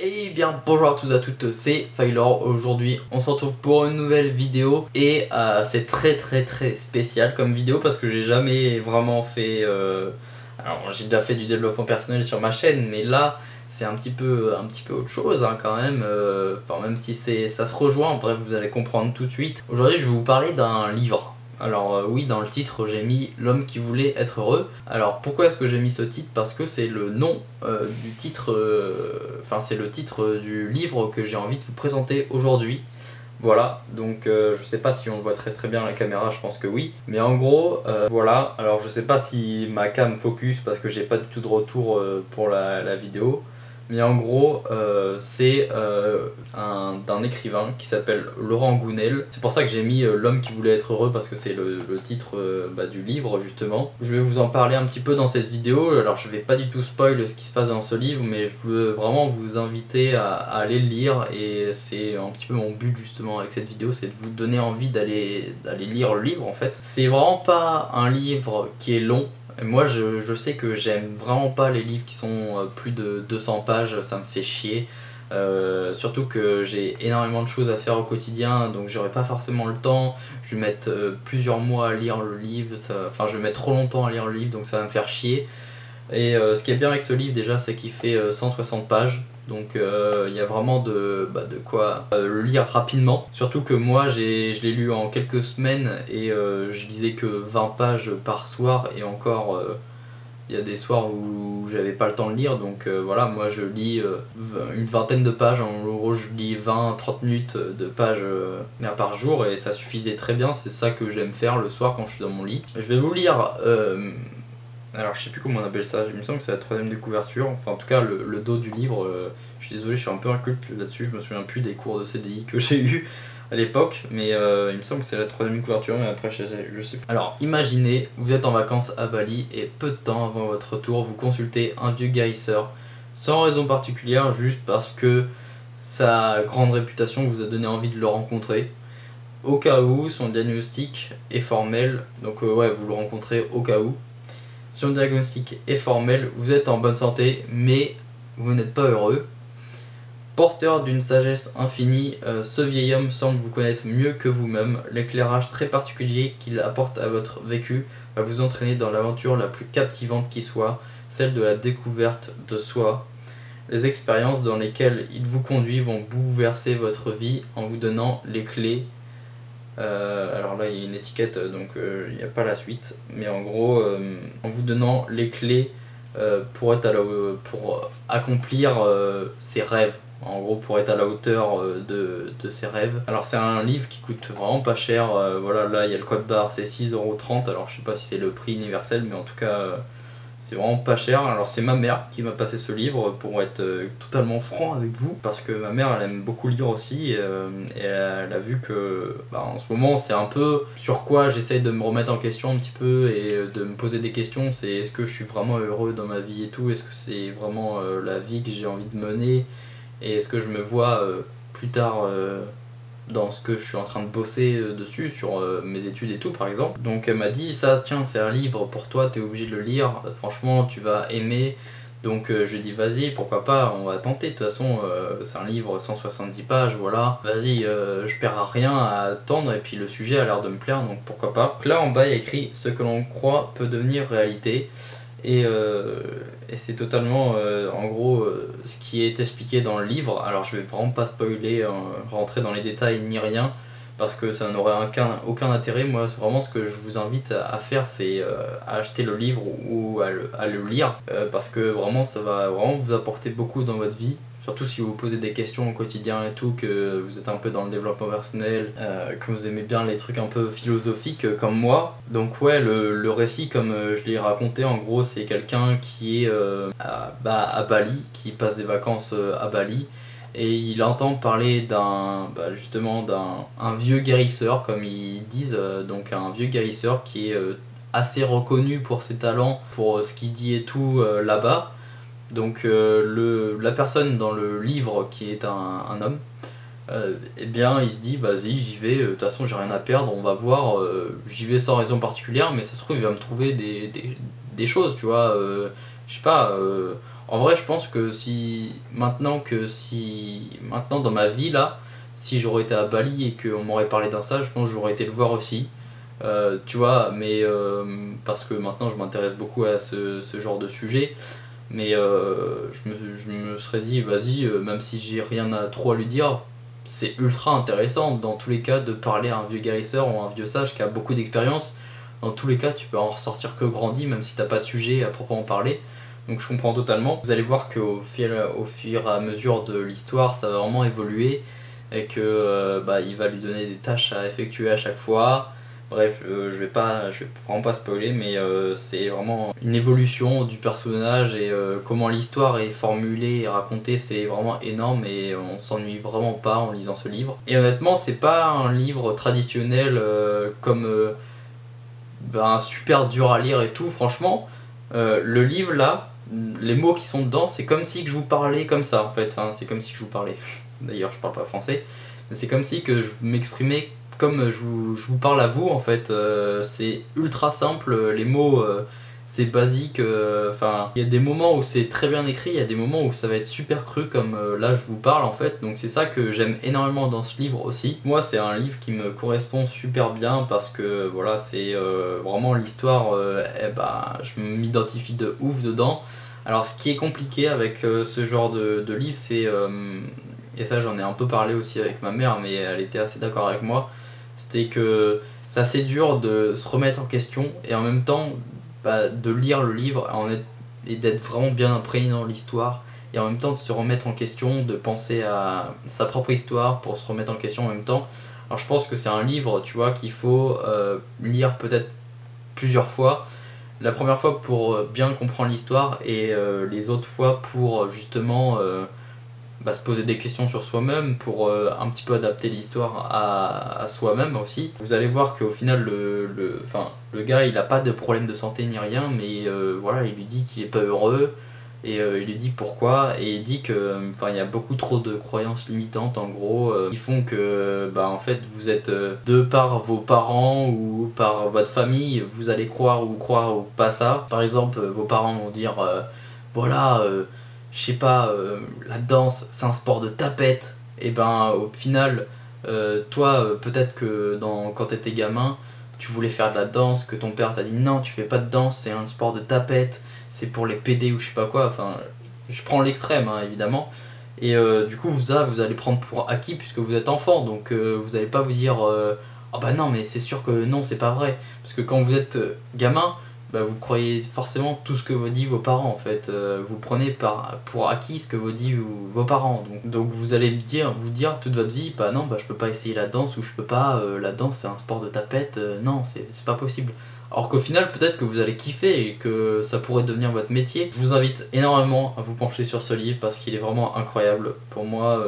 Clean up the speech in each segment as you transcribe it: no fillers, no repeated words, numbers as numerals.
Et bien bonjour à tous et à toutes, c'est Failor. Aujourd'hui on se retrouve pour une nouvelle vidéo et c'est très spécial comme vidéo parce que j'ai jamais vraiment fait alors j'ai déjà fait du développement personnel sur ma chaîne, mais là c'est un petit peu autre chose hein, quand même, enfin, même si ça se rejoint, bref vous allez comprendre tout de suite. Aujourd'hui je vais vous parler d'un livre. Alors oui, dans le titre j'ai mis L'homme qui voulait être heureux. Alors pourquoi est-ce que j'ai mis ce titre? Parce que c'est le nom du titre, enfin c'est le titre du livre que j'ai envie de vous présenter aujourd'hui. Voilà, donc je sais pas si on le voit très bien à la caméra, je pense que oui. Mais en gros, voilà, alors je sais pas si ma cam focus parce que j'ai pas du tout de retour pour la vidéo. Mais en gros, c'est d'un écrivain qui s'appelle Laurent Gounel. C'est pour ça que j'ai mis L'homme qui voulait être heureux parce que c'est le titre du livre justement. Je vais vous en parler un petit peu dans cette vidéo. Alors je vais pas du tout spoil ce qui se passe dans ce livre, mais je veux vraiment vous inviter à aller le lire. Et c'est un petit peu mon but justement avec cette vidéo, c'est de vous donner envie d'aller lire le livre en fait. C'est vraiment pas un livre qui est long. Moi je sais que j'aime vraiment pas les livres qui sont plus de 200 pages, ça me fait chier. Surtout que j'ai énormément de choses à faire au quotidien, donc j'aurai pas forcément le temps. Je vais mettre plusieurs mois à lire le livre, enfin je vais mettre trop longtemps à lire le livre, donc ça va me faire chier. Et ce qui est bien avec ce livre déjà, c'est qu'il fait 160 pages. Donc il y a vraiment de quoi le lire rapidement. Surtout que moi je l'ai lu en quelques semaines et je lisais que 20 pages par soir. Et encore il y a des soirs où j'avais pas le temps de lire. Donc voilà, moi je lis une vingtaine de pages. En gros je lis 20-30 minutes de pages par jour. Et ça suffisait très bien, c'est ça que j'aime faire le soir quand je suis dans mon lit. Je vais vous lire... alors je sais plus comment on appelle ça, il me semble que c'est la troisième de couverture, enfin en tout cas le dos du livre, je suis désolé, je suis un peu inculte là-dessus, je me souviens plus des cours de CDI que j'ai eu à l'époque, mais il me semble que c'est la troisième de couverture, mais après je sais plus. Alors imaginez, vous êtes en vacances à Bali et peu de temps avant votre retour, vous consultez un vieux guérisseur, sans raison particulière, juste parce que sa grande réputation vous a donné envie de le rencontrer. Au cas où son diagnostic est formel, donc ouais, vous le rencontrez au cas où. Si le diagnostic est formel, vous êtes en bonne santé, mais vous n'êtes pas heureux. Porteur d'une sagesse infinie, ce vieil homme semble vous connaître mieux que vous-même. L'éclairage très particulier qu'il apporte à votre vécu va vous entraîner dans l'aventure la plus captivante qui soit, celle de la découverte de soi. Les expériences dans lesquelles il vous conduit vont bouleverser votre vie en vous donnant les clés. Alors là il y a une étiquette donc il n'y a pas la suite, mais en gros en vous donnant les clés pour accomplir ses rêves, en gros pour être à la hauteur de ses rêves. Alors c'est un livre qui coûte vraiment pas cher, voilà, là il y a le code barre, c'est 6,30 €, alors je sais pas si c'est le prix universel, mais en tout cas c'est vraiment pas cher. Alors c'est ma mère qui m'a passé ce livre pour être totalement franc avec vous, parce que ma mère elle aime beaucoup lire aussi et elle a vu que en ce moment c'est un peu sur quoi j'essaye de me remettre en question un petit peu et de me poser des questions. C'est est-ce que je suis vraiment heureux dans ma vie et tout, est-ce que c'est vraiment la vie que j'ai envie de mener, et est-ce que je me vois plus tard dans ce que je suis en train de bosser dessus, sur mes études et tout par exemple. Donc elle m'a dit ça, tiens c'est un livre pour toi, t'es obligé de le lire, franchement tu vas aimer. Donc je lui ai dit vas-y, pourquoi pas, on va tenter, de toute façon c'est un livre 170 pages, voilà, vas-y, je perds à rien à attendre, et puis le sujet a l'air de me plaire, donc pourquoi pas. Donc là en bas il y a écrit ce que l'on croit peut devenir réalité. Et c'est totalement en gros ce qui est expliqué dans le livre. Alors je vais vraiment pas spoiler, rentrer dans les détails ni rien, parce que ça n'aurait aucun intérêt. Moi vraiment ce que je vous invite à faire, c'est à acheter le livre ou à le lire, parce que vraiment ça va vraiment vous apporter beaucoup dans votre vie. Surtout si vous vous posez des questions au quotidien et tout, que vous êtes un peu dans le développement personnel, que vous aimez bien les trucs un peu philosophiques comme moi. Donc ouais, le récit comme je l'ai raconté, en gros c'est quelqu'un qui est à Bali, qui passe des vacances à Bali, et il entend parler justement d'un vieux guérisseur comme ils disent, donc un vieux guérisseur qui est assez reconnu pour ses talents, pour ce qu'il dit et tout là-bas. Donc la personne dans le livre qui est un homme, eh bien il se dit vas-y j'y vais, de toute façon j'ai rien à perdre, on va voir, j'y vais sans raison particulière, mais ça se trouve il va me trouver des choses, tu vois, je sais pas, En vrai, je pense que si maintenant dans ma vie là, si j'aurais été à Bali et qu'on m'aurait parlé d'un ça, je pense que j'aurais été le voir aussi. Tu vois, mais parce que maintenant je m'intéresse beaucoup à ce genre de sujet. Mais je me serais dit, vas-y, même si j'ai rien à trop à lui dire, c'est ultra intéressant dans tous les cas de parler à un vieux guérisseur ou un vieux sage qui a beaucoup d'expérience. Dans tous les cas, tu peux en ressortir que grandi, même si t'as pas de sujet à proprement parler. Donc je comprends totalement. Vous allez voir qu'au fur et à mesure de l'histoire, ça va vraiment évoluer et que il va lui donner des tâches à effectuer à chaque fois. Bref, je vais vraiment pas spoiler, mais c'est vraiment une évolution du personnage et comment l'histoire est formulée et racontée, c'est vraiment énorme et on s'ennuie vraiment pas en lisant ce livre. Et honnêtement, c'est pas un livre traditionnel comme super dur à lire et tout. Franchement, le livre là, les mots qui sont dedans, c'est comme si que je vous parlais comme ça en fait. Enfin, c'est comme si que je vous parlais. D'ailleurs, je parle pas français, mais c'est comme si que je m'exprimais comme je vous parle à vous en fait. C'est ultra simple, les mots c'est basique. Enfin, il y a des moments où c'est très bien écrit, il y a des moments où ça va être super cru comme là je vous parle en fait. Donc c'est ça que j'aime énormément dans ce livre aussi. Moi, c'est un livre qui me correspond super bien parce que voilà, c'est vraiment l'histoire. Je m'identifie de ouf dedans. Alors ce qui est compliqué avec ce genre de livre, c'est et ça j'en ai un peu parlé aussi avec ma mère, mais elle était assez d'accord avec moi, c'était que c'est assez dur de se remettre en question et en même temps de lire le livre et d'être vraiment bien imprégné dans l'histoire et en même temps de se remettre en question, de penser à sa propre histoire pour se remettre en question en même temps. Alors je pense que c'est un livre, tu vois, qu'il faut lire peut-être plusieurs fois. La première fois pour bien comprendre l'histoire et les autres fois pour justement se poser des questions sur soi-même, pour un petit peu adapter l'histoire à soi-même aussi. Vous allez voir qu'au final le gars il a pas de problème de santé ni rien, mais voilà, il lui dit qu'il est pas heureux et il lui dit pourquoi, et il dit que il y a beaucoup trop de croyances limitantes en gros qui font que en fait vous êtes de par vos parents ou par votre famille, vous allez croire ou pas ça. Par exemple, vos parents vont dire voilà, je sais pas, la danse c'est un sport de tapette, et au final toi peut-être que quand t'étais gamin tu voulais faire de la danse, que ton père t'a dit non tu fais pas de danse, c'est un sport de tapette, c'est pour les PD ou je sais pas quoi. Enfin, je prends l'extrême hein, évidemment, et du coup vous allez prendre pour acquis puisque vous êtes enfant, donc vous allez pas vous dire oh bah non mais c'est sûr que non c'est pas vrai, parce que quand vous êtes gamin, vous croyez forcément tout ce que vous disent vos parents en fait. Vous prenez pour acquis ce que vous disent vos parents. Donc vous allez vous dire toute votre vie, non, je peux pas essayer la danse, ou je peux pas, la danse c'est un sport de tapette, non, c'est pas possible. Alors qu'au final, peut-être que vous allez kiffer et que ça pourrait devenir votre métier. Je vous invite énormément à vous pencher sur ce livre parce qu'il est vraiment incroyable. Pour moi,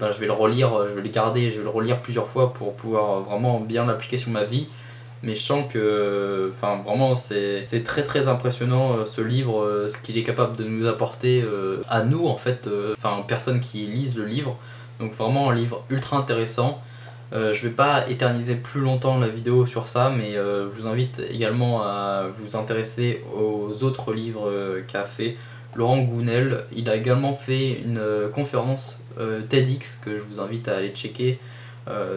je vais le relire, je vais le garder, je vais le relire plusieurs fois pour pouvoir vraiment bien l'appliquer sur ma vie. Mais je sens que vraiment c'est très très impressionnant ce livre, ce qu'il est capable de nous apporter à nous en fait, aux personnes qui lisent le livre. Donc vraiment un livre ultra intéressant. Je vais pas éterniser plus longtemps la vidéo sur ça, mais je vous invite également à vous intéresser aux autres livres qu'a fait Laurent Gounel. Il a également fait une conférence TEDx que je vous invite à aller checker.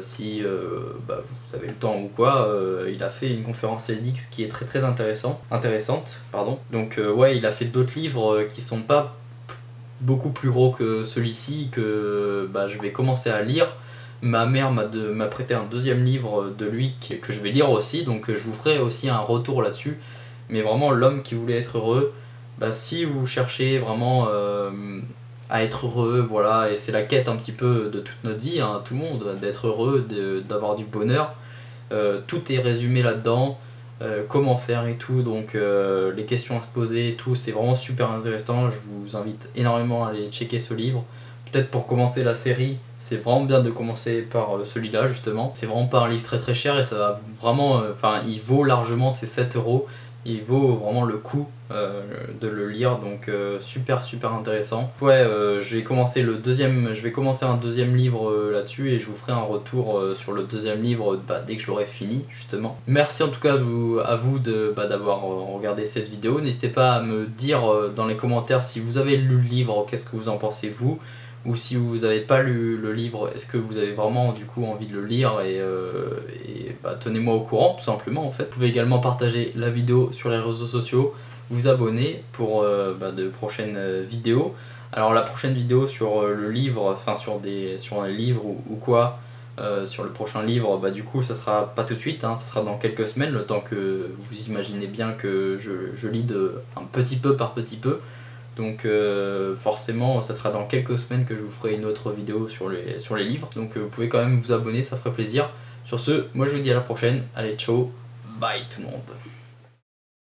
Si vous avez le temps ou quoi, il a fait une conférence TEDx qui est très très intéressante. Donc il a fait d'autres livres qui sont pas beaucoup plus gros que celui-ci, que je vais commencer à lire. Ma mère m'a prêté un deuxième livre de lui que je vais lire aussi, donc je vous ferai aussi un retour là-dessus. Mais vraiment, L'homme qui voulait être heureux, si vous cherchez vraiment à être heureux, voilà, et c'est la quête un petit peu de toute notre vie, tout le monde, d'être heureux, d'avoir du bonheur, tout est résumé là-dedans, comment faire et tout, donc les questions à se poser et tout, c'est vraiment super intéressant. Je vous invite énormément à aller checker ce livre. Peut-être pour commencer la série, c'est vraiment bien de commencer par celui-là justement. C'est vraiment pas un livre très très cher et ça va vraiment, il vaut largement ses 7 euros. Il vaut vraiment le coup de le lire, donc super intéressant. Ouais, je vais commencer un deuxième livre là-dessus, et je vous ferai un retour sur le deuxième livre dès que je l'aurai fini justement. Merci en tout cas à vous d'avoir regardé cette vidéo. N'hésitez pas à me dire dans les commentaires si vous avez lu le livre, qu'est-ce que vous en pensez vous, ou si vous n'avez pas lu le livre, est-ce que vous avez vraiment du coup envie de le lire, et tenez-moi au courant tout simplement en fait. Vous pouvez également partager la vidéo sur les réseaux sociaux, vous abonner pour de prochaines vidéos. Alors la prochaine vidéo sur le livre, enfin sur un livre ou quoi, sur le prochain livre, du coup ça sera pas tout de suite, ça sera dans quelques semaines, le temps que vous imaginez bien que je lis un petit peu par petit peu. Donc forcément ça sera dans quelques semaines que je vous ferai une autre vidéo sur les livres. Donc vous pouvez quand même vous abonner, ça ferait plaisir. Sur ce, moi je vous dis à la prochaine, allez ciao, bye tout le monde.